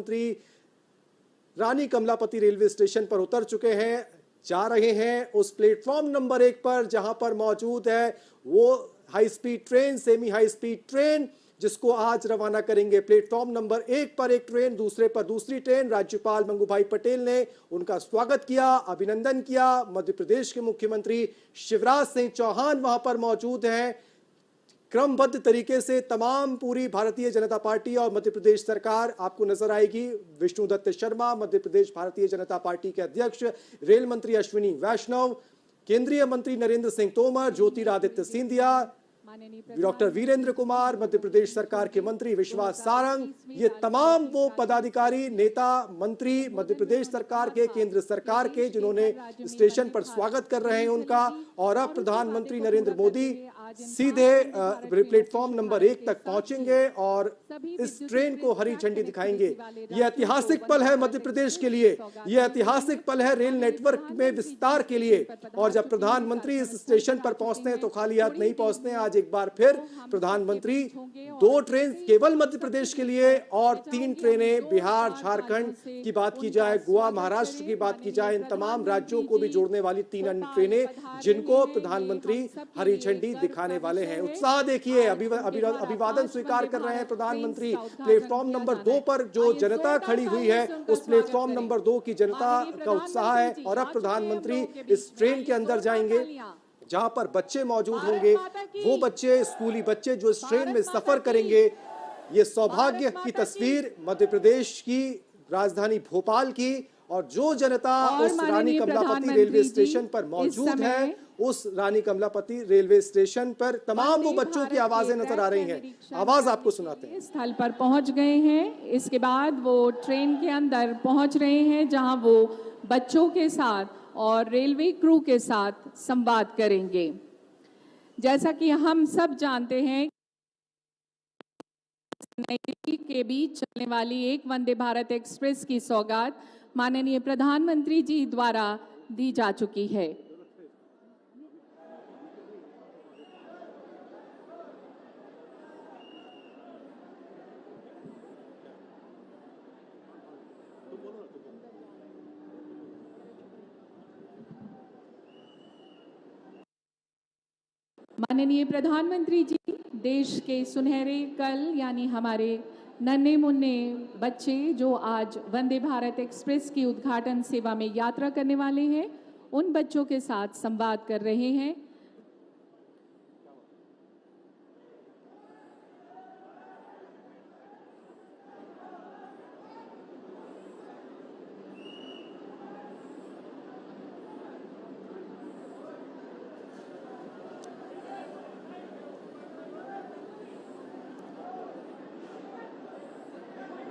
मुख्यमंत्री रानी Kamlapati railway station पर उतर चुके हैं, जा रहे हैं उस प्लेटफॉर्म नंबर 1 पर जहां पर मौजूद है वो high speed train, semi high speed train, जिसको आज रवाना करेंगे। प्लेटफॉर्म नंबर 1 पर एक ट्रेन, दूसरे पर दूसरी ट्रेन। राज्यपाल मंगूभाई पटेल ने उनका स्वागत किया, अभिनंदन किया। मध्य प्रदेश के मुख्यमंत्री शिवराज सिंह चौहान वहां पर मौजूद हैं। क्रमबद्ध तरीके से तमाम पूरी भारतीय जनता पार्टी और मध्य प्रदेश सरकार आपको नजर आएगी। विष्णुदत्त शर्मा मध्य प्रदेश भारतीय जनता पार्टी के अध्यक्ष, रेल मंत्री अश्विनी वैष्णव, केंद्रीय मंत्री नरेंद्र सिंह तोमर, ज्योतिरादित्य सिंधिया, डॉक्टर वीरेंद्र कुमार, मध्य प्रदेश सरकार के मंत्री विश्वास सारंग, ये तमाम वो पदाधिकारी, नेता, मंत्री मध्य प्रदेश सरकार के, केंद्र सरकार के, जिन्होंने स्टेशन पर स्वागत कर रहे हैं उनका। और अब प्रधानमंत्री नरेंद्र मोदी सीधे प्लेटफॉर्म नंबर 1 तक पहुंचेंगे और इस ट्रेन को हरी झंडी दिखाएंगे। यह ऐतिहासिक पल है मध्य प्रदेश के लिए, यह ऐतिहासिक पल है रेल नेटवर्क में विस्तार के लिए। और जब प्रधानमंत्री इस स्टेशन पर पहुंचते हैं तो खाली हाथ नहीं पहुंचते हैं। आज एक बार फिर प्रधानमंत्री 2 ट्रेन केवल मध्य प्रदेश के लिए और 3 ट्रेनें बिहार, झारखंड की बात की जाए, गोवा, महाराष्ट्र की बात की जाए, इन तमाम राज्यों को भी जोड़ने वाली 3 अन्य ट्रेनें, जिनको प्रधानमंत्री हरी झंडी दिखाने वाले हैं। उत्साह देखिए, अभिवादन स्वीकार कर रहे हैं प्रधानमंत्री। प्लेटफॉर्म नंबर 2 पर जो जनता खड़ी हुई है, उस प्लेटफॉर्म नंबर 2 की जनता का उत्साह है। और अब प्रधानमंत्री इस ट्रेन के अंदर जाएंगे जहां पर बच्चे मौजूद होंगे, वो बच्चे, स्कूली बच्चे जो इस ट्रेन में सफर करेंगे। ये सौभाग्य की तस्वीर मध्य प्रदेश की राजधानी भोपाल की, और जो जनता उस रानी कमलापति रेलवे स्टेशन पर मौजूद है, उस रानी कमलापति रेलवे स्टेशन पर तमाम वो बच्चों की आवाजें नजर आ रही हैं। आवाज आपको सुनाते हैं। स्थल पर पहुंच गए हैं। इसके बाद वो ट्रेन के अंदर पहुंच रहे हैं जहां वो बच्चों के साथ और रेलवे क्रू के साथ संवाद करेंगे। जैसा कि हम सब जानते हैं, नई दिल्ली के बीच चलने वाली एक वंदे भारत एक्सप्रेस की सौगात माननीय प्रधानमंत्री जी द्वारा दी जा चुकी है। माननीय प्रधानमंत्री जी देश के सुनहरे कल यानी हमारे नन्हे मुन्ने बच्चे जो आज वंदे भारत एक्सप्रेस की उद्घाटन सेवा में यात्रा करने वाले हैं, उन बच्चों के साथ संवाद कर रहे हैं।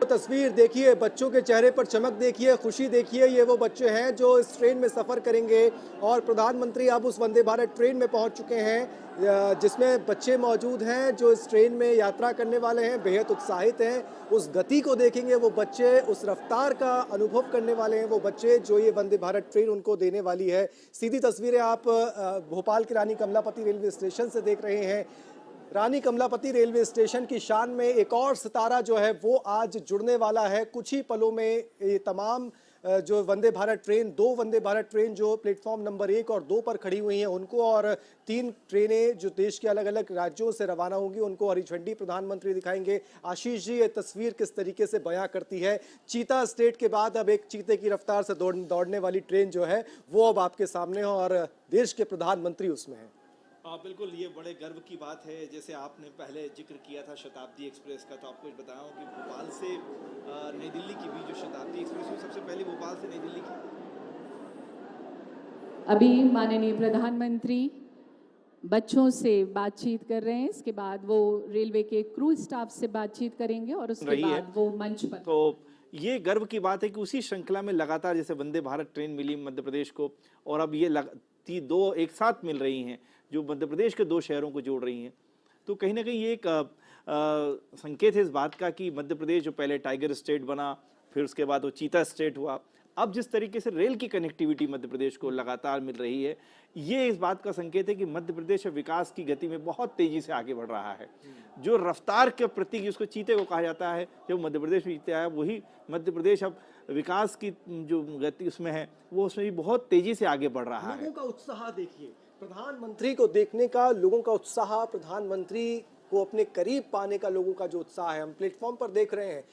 तस्वीर देखिए, बच्चों के चेहरे पर चमक देखिए, खुशी देखिए। ये वो बच्चे हैं जो इस ट्रेन में सफर करेंगे और प्रधानमंत्री अब उस वंदे भारत ट्रेन में पहुंच चुके हैं, जिसमें बच्चे मौजूद हैं जो इस ट्रेन में यात्रा करने वाले हैं, बेहद उत्साहित हैं। उस गति को देखेंगे वो बच्चे, उस रफ्तार का अनुभव करने वाले हैं वो बच्चे जो ये वंदे भारत ट्रेन उनको देने वाली है। सीधी तस्वीरें आप भोपाल के रानी कमलापति रेलवे स्टेशन से देख रहे हैं। रानी कमलापति रेलवे स्टेशन की शान में एक और सितारा जो है वो आज जुड़ने वाला है। कुछ ही पलों में ये तमाम जो वंदे भारत ट्रेन, 2 वंदे भारत ट्रेन जो प्लेटफॉर्म नंबर 1 और 2 पर खड़ी हुई हैं, उनको और 3 ट्रेनें जो देश के अलग अलग राज्यों से रवाना होंगी, उनको हरी झंडी प्रधानमंत्री दिखाएंगे। आशीष जी, ये तस्वीर किस तरीके से बयां करती है? चीता स्टेट के बाद अब एक चीते की रफ्तार से दौड़ने वाली ट्रेन जो है वो अब आपके सामने है और देश के प्रधानमंत्री उसमें है। बिल्कुल, ये बड़े गर्व की बात है। जैसे आपने पहले जिक्र किया था शताब्दी एक्सप्रेस का, तो आपको बताया कि भोपाल से नई दिल्ली की भी जो शताब्दी एक्सप्रेस हुई, सबसे पहले भोपाल से नई दिल्ली की। अभी माननीय प्रधानमंत्री बच्चों से बातचीत कर रहे हैं, इसके बाद वो रेलवे के क्रू स्टाफ से बातचीत करेंगे और उसके बाद वो मंच पर। तो ये गर्व की बात है कि उसी श्रृंखला में लगातार जैसे वंदे भारत ट्रेन मिली मध्य प्रदेश को, और अब ये 2 एक साथ मिल रही हैं जो मध्य प्रदेश के 2 शहरों को जोड़ रही हैं। तो कहीं ना कहीं ये एक संकेत है इस बात का कि मध्य प्रदेश जो पहले टाइगर स्टेट बना, फिर उसके बाद वो चीता स्टेट हुआ, अब जिस तरीके से रेल की कनेक्टिविटी मध्य प्रदेश को लगातार मिल रही है, ये इस बात का संकेत है कि मध्य प्रदेश विकास की गति में बहुत तेजी से आगे बढ़ रहा है। जो रफ्तार के प्रतीक जिसको चीते को कहा जाता है, जब मध्य प्रदेश में जीते आया, वही मध्य प्रदेश अब विकास की जो गति उसमें है वो उसमें भी बहुत तेजी से आगे बढ़ रहा है। लोगों का उत्साह देखिए, प्रधानमंत्री को देखने का लोगों का उत्साह, प्रधानमंत्री को अपने करीब पाने का लोगों का जो उत्साह है, हम प्लेटफॉर्म पर देख रहे हैं,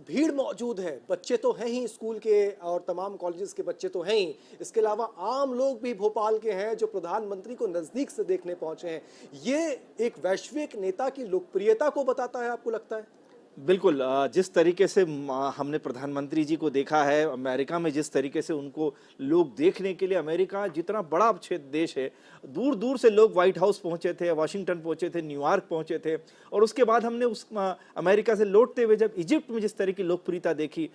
भीड़ मौजूद है। बच्चे तो हैं ही, स्कूल के और तमाम कॉलेजेस के बच्चे तो हैं ही, इसके अलावा आम लोग भी भोपाल के हैं जो प्रधानमंत्री को नजदीक से देखने पहुंचे हैं। ये एक वैश्विक नेता की लोकप्रियता को बताता है, आपको लगता है? बिल्कुल, जिस तरीके से हमने प्रधानमंत्री जी को देखा है अमेरिका में, जिस तरीके से उनको लोग देखने के लिए, अमेरिका जितना बड़ा क्षेत्र देश है, दूर दूर से लोग व्हाइट हाउस पहुंचे थे, वाशिंगटन पहुंचे थे, न्यूयॉर्क पहुंचे थे। और उसके बाद हमने उस अमेरिका से लौटते हुए जब इजिप्ट में जिस तरह की लोकप्रियता देखी,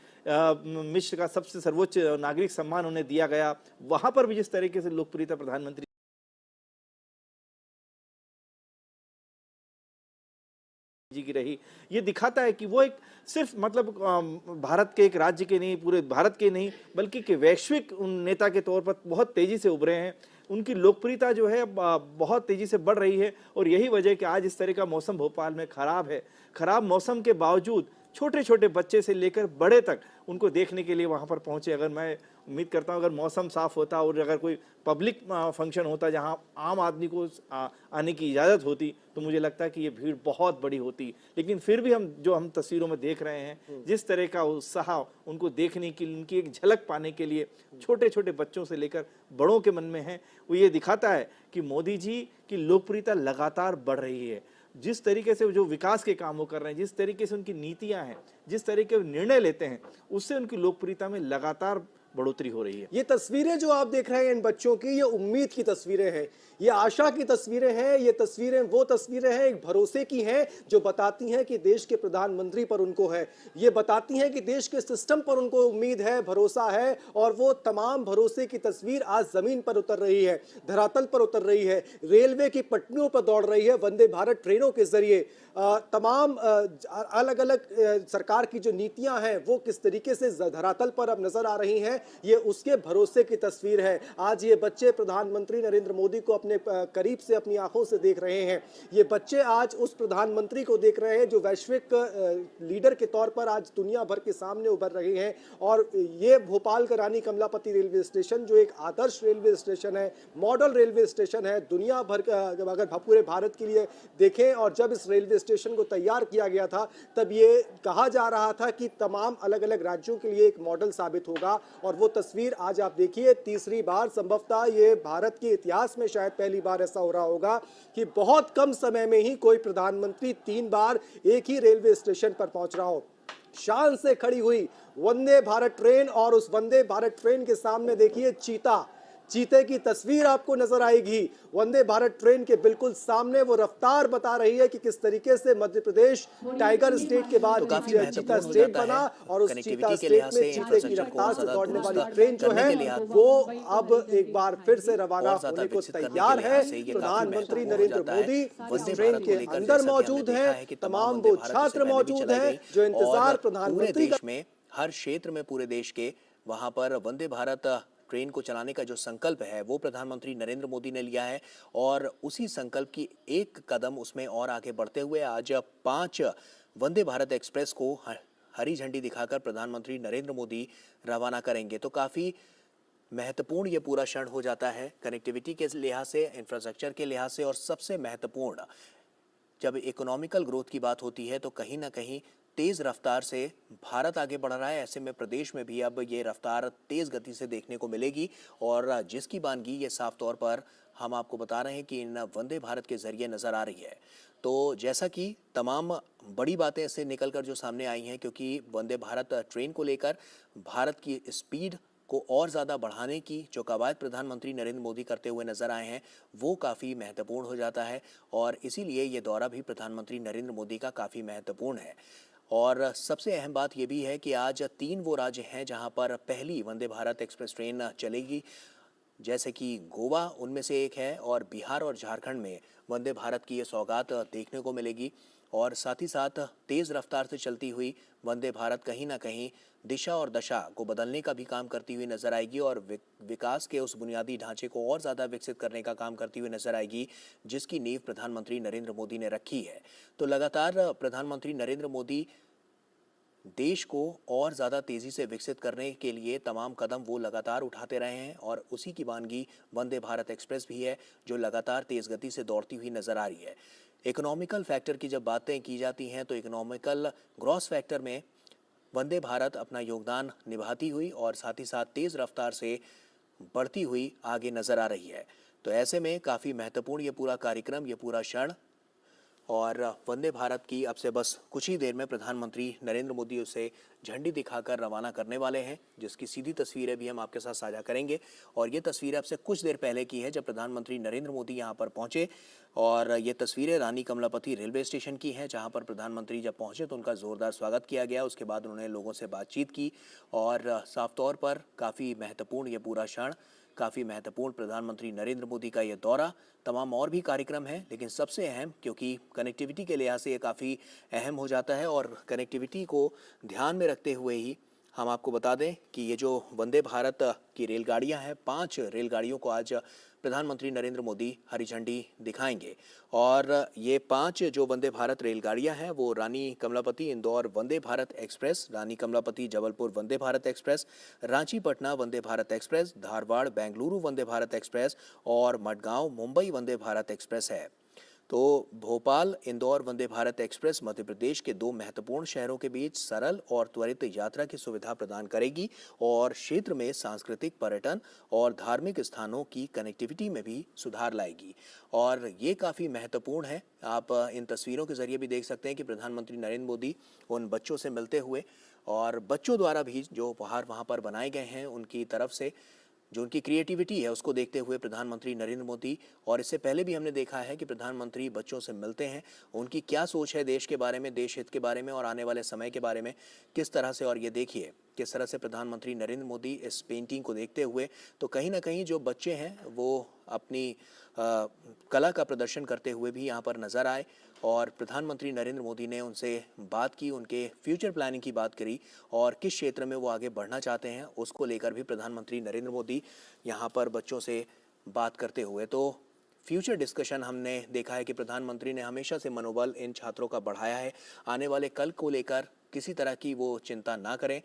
मिस्र का सबसे सर्वोच्च नागरिक सम्मान उन्हें दिया गया, वहां पर भी जिस तरीके से लोकप्रियता प्रधानमंत्री जी की रही, ये दिखाता है कि वो एक सिर्फ मतलब भारत के एक राज्य के नहीं, पूरे भारत के नहीं, बल्कि कि वैश्विक नेता के तौर पर बहुत तेजी से उभरे हैं। उनकी लोकप्रियता जो है बहुत तेजी से बढ़ रही है और यही वजह कि आज इस तरह का मौसम भोपाल में खराब है। खराब मौसम के बावजूद छोटे छोटे बच्चे से लेकर बड़े तक उनको देखने के लिए वहाँ पर पहुँचे। अगर मैं उम्मीद करता हूँ अगर मौसम साफ होता और अगर कोई पब्लिक फंक्शन होता जहाँ आम आदमी को आने की इजाज़त होती तो मुझे लगता है कि ये भीड़ बहुत बड़ी होती। लेकिन फिर भी हम तस्वीरों में देख रहे हैं जिस तरह का उत्साह उनको देखने की, उनकी एक झलक पाने के लिए छोटे छोटे बच्चों से लेकर बड़ों के मन में है, वो ये दिखाता है कि मोदी जी की लोकप्रियता लगातार बढ़ रही है। जिस तरीके से जो विकास के काम वो कर रहे हैं, जिस तरीके से उनकी नीतियां हैं, जिस तरीके से निर्णय लेते हैं, उससे उनकी लोकप्रियता में लगातार बढ़ोतरी हो रही है। ये तस्वीरें जो आप देख रहे हैं इन बच्चों की, ये उम्मीद की तस्वीरें हैं, ये आशा की तस्वीरें हैं। ये तस्वीरें वो तस्वीरें हैं एक भरोसे की हैं जो बताती हैं कि देश के प्रधानमंत्री पर उनको है, ये बताती हैं कि देश के सिस्टम पर उनको उम्मीद है, भरोसा है। और वो तमाम भरोसे की तस्वीर आज जमीन पर उतर रही है, धरातल पर उतर रही है, रेलवे की पटरियों पर दौड़ रही है। वंदे भारत ट्रेनों के जरिए तमाम अलग अलग सरकार की जो नीतियां हैं वो किस तरीके से धरातल पर अब नजर आ रही हैं, ये उसके भरोसे की तस्वीर है। आज ये बच्चे प्रधानमंत्री नरेंद्र मोदी को अपने करीब से अपनी आंखों से देख रहे हैं। ये बच्चे आज उस प्रधानमंत्री को देख रहे हैं जो वैश्विक लीडर के तौर पर आज दुनिया भर के सामने उभर रहे हैं। और ये भोपाल का रानी कमलापति रेलवे स्टेशन जो एक आदर्श रेलवे स्टेशन है, मॉडल रेलवे स्टेशन है दुनिया भर का, अगर पूरे भारत के लिए देखें। और जब इस रेलवे स्टेशन को तैयार किया गया था तब ये कहा जा रहा था कि तमाम अलग अलग राज्यों के लिए एक मॉडल साबित होगा। और वो तस्वीर आज आप देखिए, तीसरी बार, संभवतः ये भारत के इतिहास में शायद पहली बार ऐसा हो रहा होगा कि बहुत कम समय में ही कोई प्रधानमंत्री 3 बार एक ही रेलवे स्टेशन पर पहुंच रहा हो। शान से खड़ी हुई वंदे भारत ट्रेन, और उस वंदे भारत ट्रेन के सामने देखिए चीते की तस्वीर आपको नजर आएगी। वंदे भारत ट्रेन के बिल्कुल सामने वो रफ्तार बता रही है कि किस तरीके से मध्य प्रदेश टाइगर स्टेट के बाद चीता स्टेट बना। और उस चीता स्टेट में चीते की रफ्तार से दौड़ने वाली ट्रेन जो है वो अब एक बार फिर से रवाना होने को तैयार है। प्रधानमंत्री नरेंद्र मोदी इस ट्रेन के अंदर मौजूद है, तमाम वो छात्र मौजूद है जो इंतजार प्रधानमंत्री का में हर क्षेत्र में पूरे देश के वहां पर वंदे भारत ट्रेन को चलाने का जो संकल्प है वो प्रधानमंत्री नरेंद्र मोदी ने लिया है। और उसी संकल्प की एक कदम उसमें और आगे बढ़ते हुए आज 5 वंदे भारत एक्सप्रेस को हरी झंडी दिखाकर प्रधानमंत्री नरेंद्र मोदी रवाना करेंगे। तो काफ़ी महत्वपूर्ण ये पूरा क्षण हो जाता है कनेक्टिविटी के लिहाज से, इंफ्रास्ट्रक्चर के लिहाज से, और सबसे महत्वपूर्ण जब इकोनॉमिकल ग्रोथ की बात होती है तो कहीं ना कहीं तेज रफ्तार से भारत आगे बढ़ रहा है। ऐसे में प्रदेश में भी अब ये रफ्तार तेज गति से देखने को मिलेगी। और जिसकी बानगी ये साफ तौर पर हम आपको बता रहे हैं कि इन वंदे भारत के जरिए नजर आ रही है। तो जैसा कि तमाम बड़ी बातें ऐसे निकलकर जो सामने आई हैं, क्योंकि वंदे भारत ट्रेन को लेकर भारत की स्पीड को और ज़्यादा बढ़ाने की जो कवायद प्रधानमंत्री नरेंद्र मोदी करते हुए नजर आए हैं वो काफ़ी महत्वपूर्ण हो जाता है। और इसीलिए ये दौरा भी प्रधानमंत्री नरेंद्र मोदी का काफ़ी महत्वपूर्ण है। और सबसे अहम बात यह भी है कि आज 3 वो राज्य हैं जहां पर पहली वंदे भारत एक्सप्रेस ट्रेन चलेगी, जैसे कि गोवा उनमें से एक है, और बिहार और झारखंड में वंदे भारत की ये सौगात देखने को मिलेगी। और साथ ही साथ तेज़ रफ्तार से चलती हुई वंदे भारत कहीं ना कहीं दिशा और दशा को बदलने का भी काम करती हुई नजर आएगी और विकास के उस बुनियादी ढांचे को और ज़्यादा विकसित करने का काम करती हुई नजर आएगी, जिसकी नींव प्रधानमंत्री नरेंद्र मोदी ने रखी है। तो लगातार प्रधानमंत्री नरेंद्र मोदी देश को और ज़्यादा तेज़ी से विकसित करने के लिए तमाम कदम वो लगातार उठाते रहे हैं और उसी की वानगी वंदे भारत एक्सप्रेस भी है, जो लगातार तेज़ गति से दौड़ती हुई नज़र आ रही है। इकोनॉमिकल फैक्टर की जब बातें की जाती हैं तो इकोनॉमिकल ग्रॉस फैक्टर में वंदे भारत अपना योगदान निभाती हुई और साथ ही साथ तेज़ रफ्तार से बढ़ती हुई आगे नज़र आ रही है। तो ऐसे में काफ़ी महत्वपूर्ण ये पूरा कार्यक्रम, ये पूरा क्षण, और वंदे भारत की अब से बस कुछ ही देर में प्रधानमंत्री नरेंद्र मोदी उसे झंडी दिखाकर रवाना करने वाले हैं, जिसकी सीधी तस्वीरें भी हम आपके साथ साझा करेंगे। और ये तस्वीरें अब से कुछ देर पहले की है, जब प्रधानमंत्री नरेंद्र मोदी यहाँ पर पहुँचे। और ये तस्वीरें रानी कमलापति रेलवे स्टेशन की हैं, जहाँ पर प्रधानमंत्री जब पहुँचे तो उनका ज़ोरदार स्वागत किया गया। उसके बाद उन्होंने लोगों से बातचीत की और साफ तौर पर काफ़ी महत्वपूर्ण ये पूरा क्षण, काफ़ी महत्वपूर्ण प्रधानमंत्री नरेंद्र मोदी का ये दौरा, तमाम और भी कार्यक्रम हैं, लेकिन सबसे अहम, क्योंकि कनेक्टिविटी के लिहाज से ये काफ़ी अहम हो जाता है और कनेक्टिविटी को ध्यान में रखते हुए ही हम आपको बता दें कि ये जो वंदे भारत की रेलगाड़ियां हैं, 5 रेलगाड़ियों को आज प्रधानमंत्री नरेंद्र मोदी हरी झंडी दिखाएंगे। और ये 5 जो वंदे भारत रेलगाड़ियां हैं वो रानी कमलापति इंदौर वंदे भारत एक्सप्रेस, रानी Kamlapati Jabalpur Vande Bharat express, Ranchi Patna Vande Bharat express, Dharwad Bengaluru Vande Bharat express और मडगांव मुंबई वंदे भारत एक्सप्रेस है। तो भोपाल इंदौर वंदे भारत एक्सप्रेस मध्य प्रदेश के 2 महत्वपूर्ण शहरों के बीच सरल और त्वरित यात्रा की सुविधा प्रदान करेगी और क्षेत्र में सांस्कृतिक, पर्यटन और धार्मिक स्थानों की कनेक्टिविटी में भी सुधार लाएगी। और ये काफ़ी महत्वपूर्ण है। आप इन तस्वीरों के जरिए भी देख सकते हैं कि प्रधानमंत्री नरेंद्र मोदी उन बच्चों से मिलते हुए और बच्चों द्वारा भी जो उपहार वहाँ पर बनाए गए हैं उनकी तरफ से जो उनकी क्रिएटिविटी है उसको देखते हुए प्रधानमंत्री नरेंद्र मोदी, और इससे पहले भी हमने देखा है कि प्रधानमंत्री बच्चों से मिलते हैं, उनकी क्या सोच है देश के बारे में, देश हित के बारे में और आने वाले समय के बारे में किस तरह से। और ये देखिए किस तरह से प्रधानमंत्री नरेंद्र मोदी इस पेंटिंग को देखते हुए, तो कहीं ना कहीं जो बच्चे हैं वो अपनी कला का प्रदर्शन करते हुए भी यहाँ पर नजर आए और प्रधानमंत्री नरेंद्र मोदी ने उनसे बात की, उनके फ्यूचर प्लानिंग की बात करी और किस क्षेत्र में वो आगे बढ़ना चाहते हैं उसको लेकर भी प्रधानमंत्री नरेंद्र मोदी यहाँ पर बच्चों से बात करते हुए। तो फ्यूचर डिस्कशन हमने देखा है कि प्रधानमंत्री ने हमेशा से मनोबल इन छात्रों का बढ़ाया है, आने वाले कल को लेकर किसी तरह की वो चिंता ना करें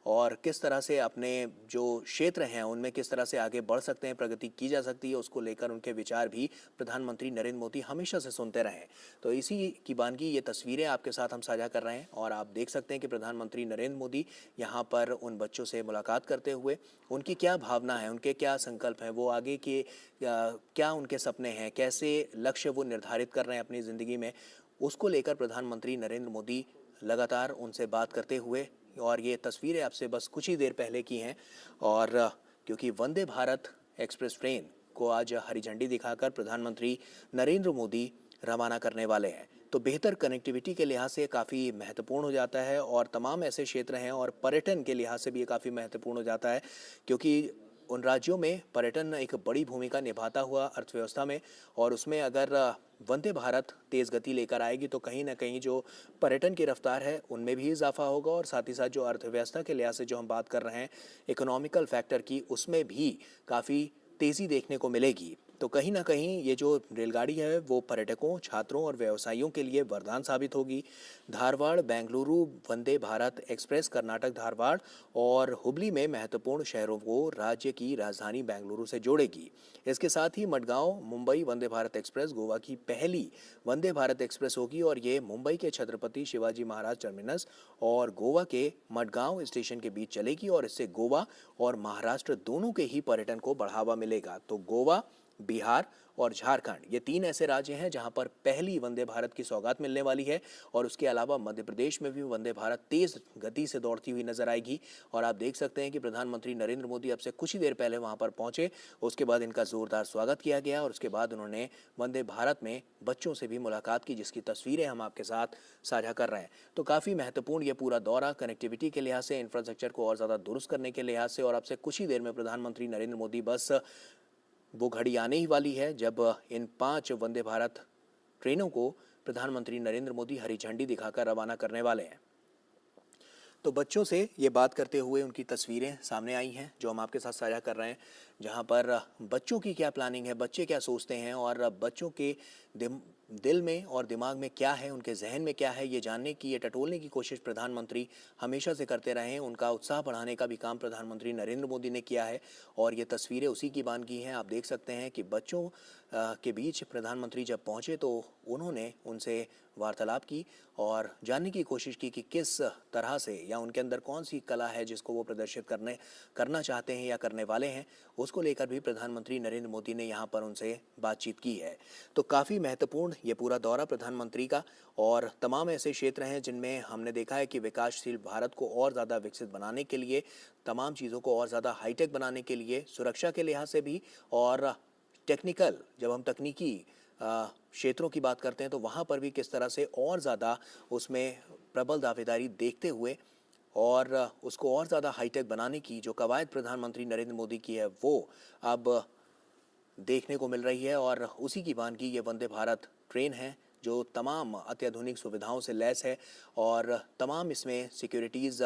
और किस तरह से अपने जो क्षेत्र हैं उनमें किस तरह से आगे बढ़ सकते हैं, प्रगति की जा सकती है, उसको लेकर उनके विचार भी प्रधानमंत्री नरेंद्र मोदी हमेशा से सुनते रहे। तो इसी की वानगी ये तस्वीरें आपके साथ हम साझा कर रहे हैं और आप देख सकते हैं कि प्रधानमंत्री नरेंद्र मोदी यहाँ पर उन बच्चों से मुलाकात करते हुए उनकी क्या भावना है, उनके क्या संकल्प हैं, वो आगे के क्या उनके सपने हैं, कैसे लक्ष्य वो निर्धारित कर रहे हैं अपनी ज़िंदगी में, उसको लेकर प्रधानमंत्री नरेंद्र मोदी लगातार उनसे बात करते हुए। और ये तस्वीरें आपसे बस कुछ ही देर पहले की हैं और क्योंकि वंदे भारत एक्सप्रेस ट्रेन को आज हरी झंडी दिखाकर प्रधानमंत्री नरेंद्र मोदी रवाना करने वाले हैं, तो बेहतर कनेक्टिविटी के लिहाज से काफ़ी महत्वपूर्ण हो जाता है और तमाम ऐसे क्षेत्र हैं और पर्यटन के लिहाज से भी ये काफ़ी महत्वपूर्ण हो जाता है, क्योंकि उन राज्यों में पर्यटन एक बड़ी भूमिका निभाता हुआ अर्थव्यवस्था में, और उसमें अगर वंदे भारत तेज़ गति लेकर आएगी तो कहीं ना कहीं जो पर्यटन की रफ्तार है उनमें भी इजाफा होगा और साथ ही साथ जो अर्थव्यवस्था के लिहाज से जो हम बात कर रहे हैं इकोनॉमिकल फैक्टर की, उसमें भी काफ़ी तेज़ी देखने को मिलेगी। तो कहीं ना कहीं ये जो रेलगाड़ी है वो पर्यटकों, छात्रों और व्यवसायियों के लिए वरदान साबित होगी। धारवाड़ बेंगलुरु वंदे भारत एक्सप्रेस कर्नाटक धारवाड़ और हुबली में महत्वपूर्ण शहरों को राज्य की राजधानी बेंगलुरु से जोड़ेगी। इसके साथ ही मडगांव मुंबई वंदे भारत एक्सप्रेस गोवा की पहली वंदे भारत एक्सप्रेस होगी और ये मुंबई के छत्रपति शिवाजी महाराज टर्मिनस और गोवा के मडगांव स्टेशन के बीच चलेगी और इससे गोवा और महाराष्ट्र दोनों के ही पर्यटन को बढ़ावा मिलेगा। तो गोवा, बिहार और झारखंड ये 3 ऐसे राज्य हैं जहां पर पहली वंदे भारत की सौगात मिलने वाली है और उसके अलावा मध्य प्रदेश में भी वंदे भारत तेज गति से दौड़ती हुई नजर आएगी। और आप देख सकते हैं कि प्रधानमंत्री नरेंद्र मोदी अब से कुछ ही देर पहले वहां पर पहुंचे, उसके बाद इनका जोरदार स्वागत किया गया और उसके बाद उन्होंने वंदे भारत में बच्चों से भी मुलाकात की, जिसकी तस्वीरें हम आपके साथ साझा कर रहे हैं। तो काफ़ी महत्वपूर्ण ये पूरा दौरा कनेक्टिविटी के लिहाज से, इंफ्रास्ट्रक्चर को और ज़्यादा दुरुस्त करने के लिहाज से, और अब से कुछ ही देर में प्रधानमंत्री नरेंद्र मोदी बस वो घड़ी आने ही वाली है जब इन 5 वंदे भारत ट्रेनों को प्रधानमंत्री नरेंद्र मोदी हरी झंडी दिखाकर रवाना करने वाले हैं। तो बच्चों से ये बात करते हुए उनकी तस्वीरें सामने आई हैं जो हम आपके साथ साझा कर रहे हैं, जहां पर बच्चों की क्या प्लानिंग है, बच्चे क्या सोचते हैं और बच्चों के दिल में और दिमाग में क्या है, उनके जहन में क्या है, ये जानने की, ये टटोलने की कोशिश प्रधानमंत्री हमेशा से करते रहे हैं। उनका उत्साह बढ़ाने का भी काम प्रधानमंत्री नरेंद्र मोदी ने किया है और ये तस्वीरें उसी की बानगी हैं। आप देख सकते हैं कि बच्चों के बीच प्रधानमंत्री जब पहुंचे तो उन्होंने उनसे वार्तालाप की और जानने की कोशिश की कि किस तरह से या उनके अंदर कौन सी कला है जिसको वो प्रदर्शित करना चाहते हैं या करने वाले हैं, उसको लेकर भी प्रधानमंत्री नरेंद्र मोदी ने यहाँ पर उनसे बातचीत की है। तो काफ़ी महत्वपूर्ण ये पूरा दौरा प्रधानमंत्री का, और तमाम ऐसे क्षेत्र हैं जिनमें हमने देखा है कि विकासशील भारत को और ज़्यादा विकसित बनाने के लिए, तमाम चीज़ों को और ज़्यादा हाईटेक बनाने के लिए, सुरक्षा के लिहाज से भी और टेक्निकल, जब हम तकनीकी क्षेत्रों की बात करते हैं तो वहाँ पर भी किस तरह से और ज़्यादा उसमें प्रबल दावेदारी देखते हुए और उसको और ज़्यादा हाईटेक बनाने की जो कवायद प्रधानमंत्री नरेंद्र मोदी की है वो अब देखने को मिल रही है। और उसी की वानगी ये वंदे भारत ट्रेन है जो तमाम अत्याधुनिक सुविधाओं से लैस है और तमाम इसमें सिक्योरिटीज़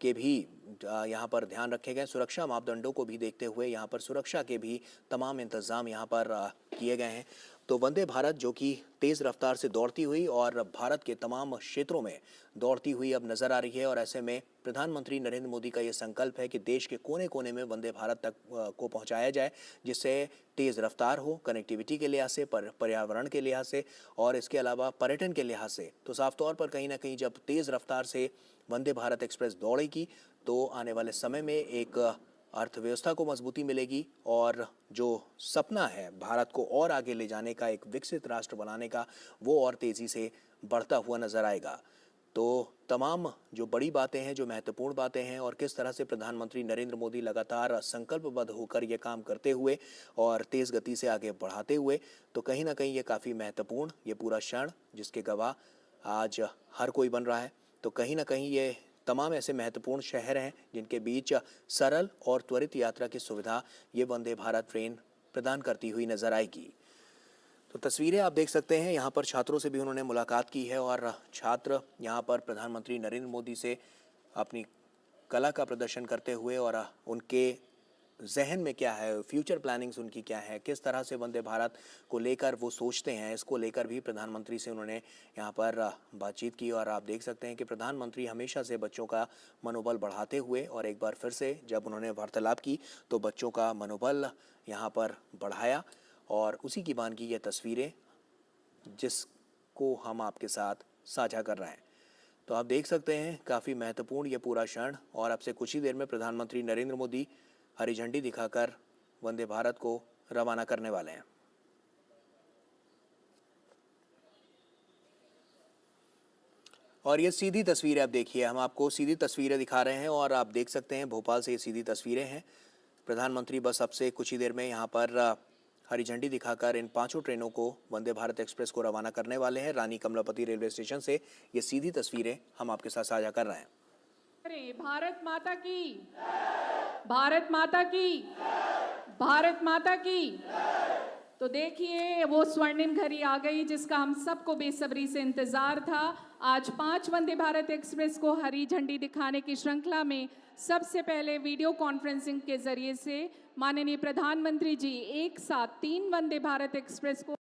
के भी यहाँ पर ध्यान रखे गए। सुरक्षा मापदंडों को भी देखते हुए यहाँ पर सुरक्षा के भी तमाम इंतज़ाम यहाँ पर किए गए हैं। तो वंदे भारत जो कि तेज़ रफ्तार से दौड़ती हुई और भारत के तमाम क्षेत्रों में दौड़ती हुई अब नज़र आ रही है, और ऐसे में प्रधानमंत्री नरेंद्र मोदी का ये संकल्प है कि देश के कोने कोने में वंदे भारत तक को पहुँचाया जाए, जिससे तेज़ रफ्तार हो कनेक्टिविटी के लिहाज से, पर्यावरण के लिहाज से और इसके अलावा पर्यटन के लिहाज से। तो साफ तौर पर कहीं ना कहीं जब तेज़ रफ्तार से वंदे भारत एक्सप्रेस दौड़ेगी तो आने वाले समय में एक अर्थव्यवस्था को मजबूती मिलेगी और जो सपना है भारत को और आगे ले जाने का, एक विकसित राष्ट्र बनाने का, वो और तेज़ी से बढ़ता हुआ नजर आएगा। तो तमाम जो बड़ी बातें हैं, जो महत्वपूर्ण बातें हैं और किस तरह से प्रधानमंत्री नरेंद्र मोदी लगातार संकल्पबद्ध होकर ये काम करते हुए और तेज़ गति से आगे बढ़ाते हुए, तो कहीं ना कहीं ये काफ़ी महत्वपूर्ण ये पूरा क्षण जिसके गवाह आज हर कोई बन रहा है। तो कहीं ना कहीं ये तमाम ऐसे महत्वपूर्ण शहर हैं जिनके बीच सरल और त्वरित यात्रा की सुविधा ये वंदे भारत ट्रेन प्रदान करती हुई नजर आएगी। तो तस्वीरें आप देख सकते हैं, यहाँ पर छात्रों से भी उन्होंने मुलाकात की है और छात्र यहाँ पर प्रधानमंत्री नरेंद्र मोदी से अपनी कला का प्रदर्शन करते हुए और उनके जहन में क्या है, फ्यूचर प्लानिंग्स उनकी क्या है, किस तरह से वंदे भारत को लेकर वो सोचते हैं, इसको लेकर भी प्रधानमंत्री से उन्होंने यहाँ पर बातचीत की। और आप देख सकते हैं कि प्रधानमंत्री हमेशा से बच्चों का मनोबल बढ़ाते हुए और एक बार फिर से जब उन्होंने वार्तालाप की तो बच्चों का मनोबल यहाँ पर बढ़ाया, और उसी की वानगी ये तस्वीरें जिसको हम आपके साथ साझा कर रहे हैं। तो आप देख सकते हैं काफ़ी महत्वपूर्ण ये पूरा क्षण, और अब से कुछ ही देर में प्रधानमंत्री नरेंद्र मोदी हरी झंडी दिखाकर वंदे भारत को रवाना करने वाले हैं। और ये सीधी तस्वीरें आप देखिए, हम आपको सीधी तस्वीरें दिखा रहे हैं और आप देख सकते हैं भोपाल से ये सीधी तस्वीरें हैं। प्रधानमंत्री बस अब से कुछ ही देर में यहाँ पर हरी झंडी दिखाकर इन 5 ट्रेनों को, वंदे भारत एक्सप्रेस को रवाना करने वाले हैं। रानी कमलापति रेलवे स्टेशन से ये सीधी तस्वीरें हम आपके साथ साझा कर रहे हैं। अरे भारत माता की, भारत माता की, भारत माता की। तो देखिए वो स्वर्णिम घड़ी आ गई जिसका हम सबको बेसब्री से इंतजार था। आज 5 वंदे भारत एक्सप्रेस को हरी झंडी दिखाने की श्रृंखला में सबसे पहले वीडियो कॉन्फ्रेंसिंग के जरिए से माननीय प्रधानमंत्री जी एक साथ 3 वंदे भारत एक्सप्रेस को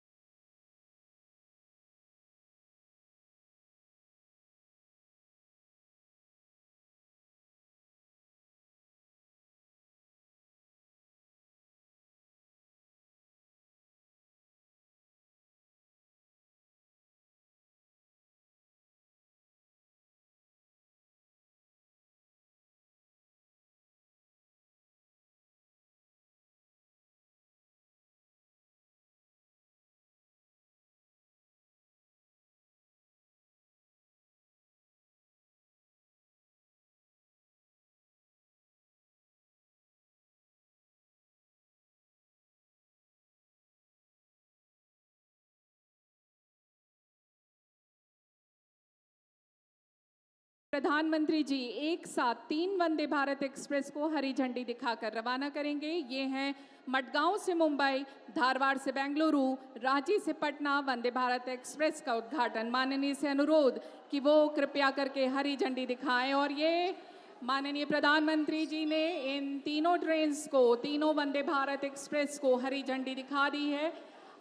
प्रधानमंत्री जी एक साथ 3 वंदे भारत एक्सप्रेस को हरी झंडी दिखाकर रवाना करेंगे। ये हैं मडगांव से मुंबई, धारवाड़ से बेंगलुरु, रांची से पटना वंदे भारत एक्सप्रेस का उद्घाटन। माननीय से अनुरोध कि वो कृपया करके हरी झंडी दिखाएं। और ये माननीय प्रधानमंत्री जी ने इन तीनों ट्रेन्स को, तीनों वंदे भारत एक्सप्रेस को हरी झंडी दिखा दी है।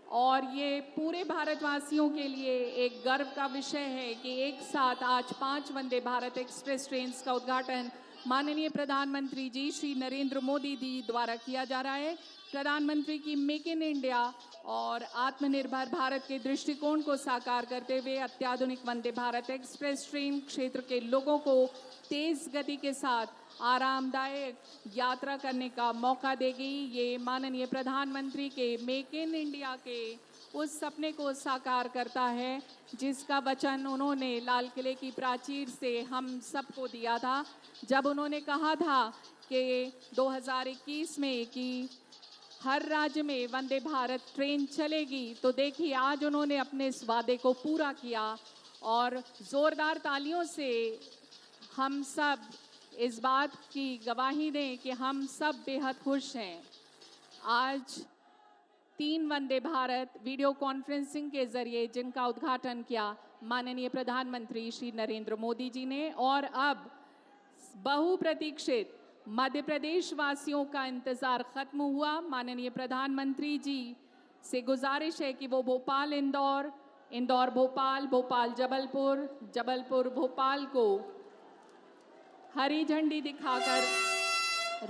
और ये पूरे भारतवासियों के लिए एक गर्व का विषय है कि एक साथ आज 5 वंदे भारत एक्सप्रेस ट्रेन्स का उद्घाटन माननीय प्रधानमंत्री जी श्री नरेंद्र मोदी जी द्वारा किया जा रहा है। प्रधानमंत्री की मेक इन इंडिया और आत्मनिर्भर भारत के दृष्टिकोण को साकार करते हुए अत्याधुनिक वंदे भारत एक्सप्रेस ट्रेन क्षेत्र के लोगों को तेज गति के साथ आरामदायक यात्रा करने का मौका देगी। ये माननीय प्रधानमंत्री के मेक इन इंडिया के उस सपने को साकार करता है जिसका वचन उन्होंने लाल किले की प्राचीर से हम सबको दिया था, जब उन्होंने कहा था कि 2021 में कि हर राज्य में वंदे भारत ट्रेन चलेगी। तो देखिए आज उन्होंने अपने इस वादे को पूरा किया और जोरदार तालियों से हम सब इस बात की गवाही दें कि हम सब बेहद खुश हैं। आज 3 वंदे भारत वीडियो कॉन्फ्रेंसिंग के जरिए जिनका उद्घाटन किया माननीय प्रधानमंत्री श्री नरेंद्र मोदी जी ने, और अब बहुप्रतीक्षित मध्य प्रदेश वासियों का इंतजार खत्म हुआ। माननीय प्रधानमंत्री जी से गुजारिश है कि वो भोपाल इंदौर, इंदौर भोपाल, भोपाल जबलपुर, जबलपुर भोपाल को हरी झंडी दिखाकर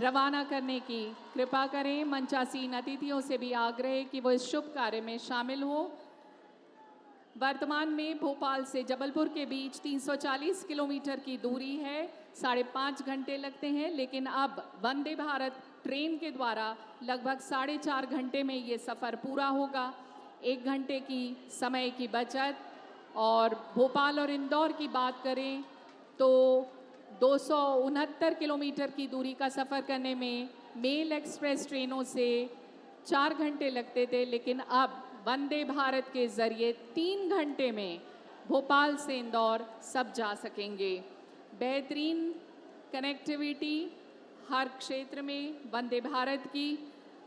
रवाना करने की कृपा करें। मंचासीन अतिथियों से भी आग्रह कि वो इस शुभ कार्य में शामिल हो। वर्तमान में भोपाल से जबलपुर के बीच 340 किलोमीटर की दूरी है, 5.5 घंटे लगते हैं, लेकिन अब वंदे भारत ट्रेन के द्वारा लगभग 4.5 घंटे में ये सफ़र पूरा होगा। 1 घंटे की समय की बचत। और भोपाल और इंदौर की बात करें तो 269 किलोमीटर की दूरी का सफ़र करने में मेल एक्सप्रेस ट्रेनों से 4 घंटे लगते थे, लेकिन अब वंदे भारत के ज़रिए 3 घंटे में भोपाल से इंदौर सब जा सकेंगे। बेहतरीन कनेक्टिविटी हर क्षेत्र में वंदे भारत की।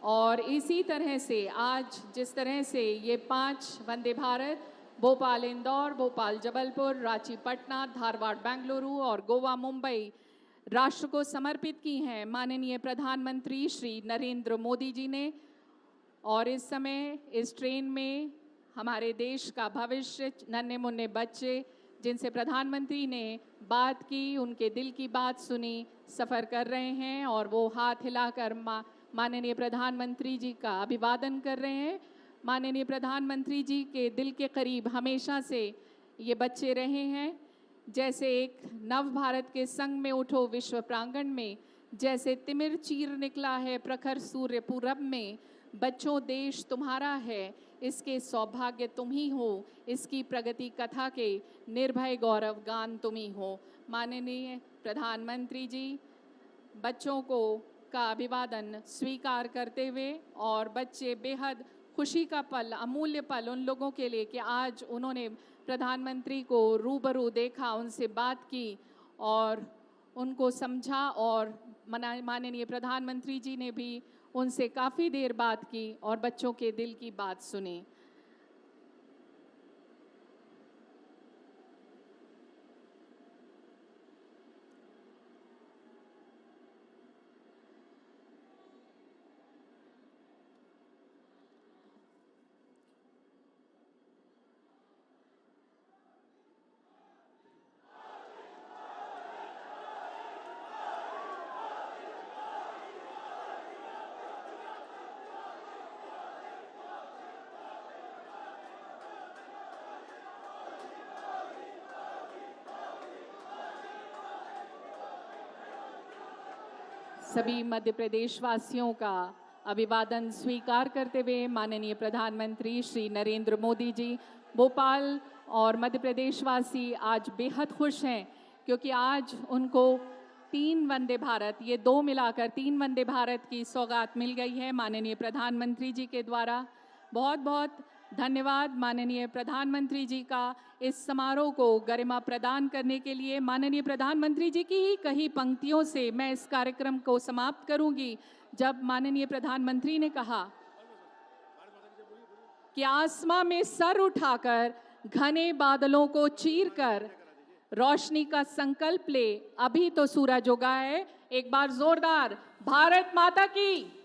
और इसी तरह से आज जिस तरह से ये 5 वंदे भारत भोपाल इंदौर, भोपाल जबलपुर, रांची पटना, धारवाड़ बेंगलुरु और गोवा मुंबई राष्ट्र को समर्पित की हैं माननीय प्रधानमंत्री श्री नरेंद्र मोदी जी ने। और इस समय इस ट्रेन में हमारे देश का भविष्य, नन्हे मुन्ने बच्चे जिनसे प्रधानमंत्री ने बात की, उनके दिल की बात सुनी, सफ़र कर रहे हैं और वो हाथ हिलाकर माननीय प्रधानमंत्री जी का अभिवादन कर रहे हैं। माननीय प्रधानमंत्री जी के दिल के करीब हमेशा से ये बच्चे रहे हैं। जैसे एक नव भारत के संग में उठो विश्व प्रांगण में, जैसे तिमिर चीर निकला है प्रखर सूर्य पूरब में। बच्चों देश तुम्हारा है, इसके सौभाग्य तुम ही हो, इसकी प्रगति कथा के निर्भय गौरव गान तुम ही हो। माननीय प्रधानमंत्री जी बच्चों को का अभिवादन स्वीकार करते हुए, और बच्चे बेहद खुशी का पल, अमूल्य पल उन लोगों के लिए कि आज उन्होंने प्रधानमंत्री को रूबरू देखा, उनसे बात की और उनको समझा, और माननीय प्रधानमंत्री जी ने भी उनसे काफ़ी देर बात की और बच्चों के दिल की बात सुनी। सभी मध्य प्रदेश वासियों का अभिवादन स्वीकार करते हुए माननीय प्रधानमंत्री श्री नरेंद्र मोदी जी, भोपाल और मध्य प्रदेश वासी आज बेहद खुश हैं क्योंकि आज उनको 3 वंदे भारत, ये 2 मिलाकर 3 वंदे भारत की सौगात मिल गई है माननीय प्रधानमंत्री जी के द्वारा। बहुत बहुत धन्यवाद माननीय प्रधानमंत्री जी का इस समारोह को गरिमा प्रदान करने के लिए। माननीय प्रधानमंत्री जी की ही कही पंक्तियों से मैं इस कार्यक्रम को समाप्त करूंगी, जब माननीय प्रधानमंत्री ने कहा कि आसमां में सर उठाकर घने बादलों को चीरकर रोशनी का संकल्प ले, अभी तो सूरज उगा है। एक बार जोरदार भारत माता की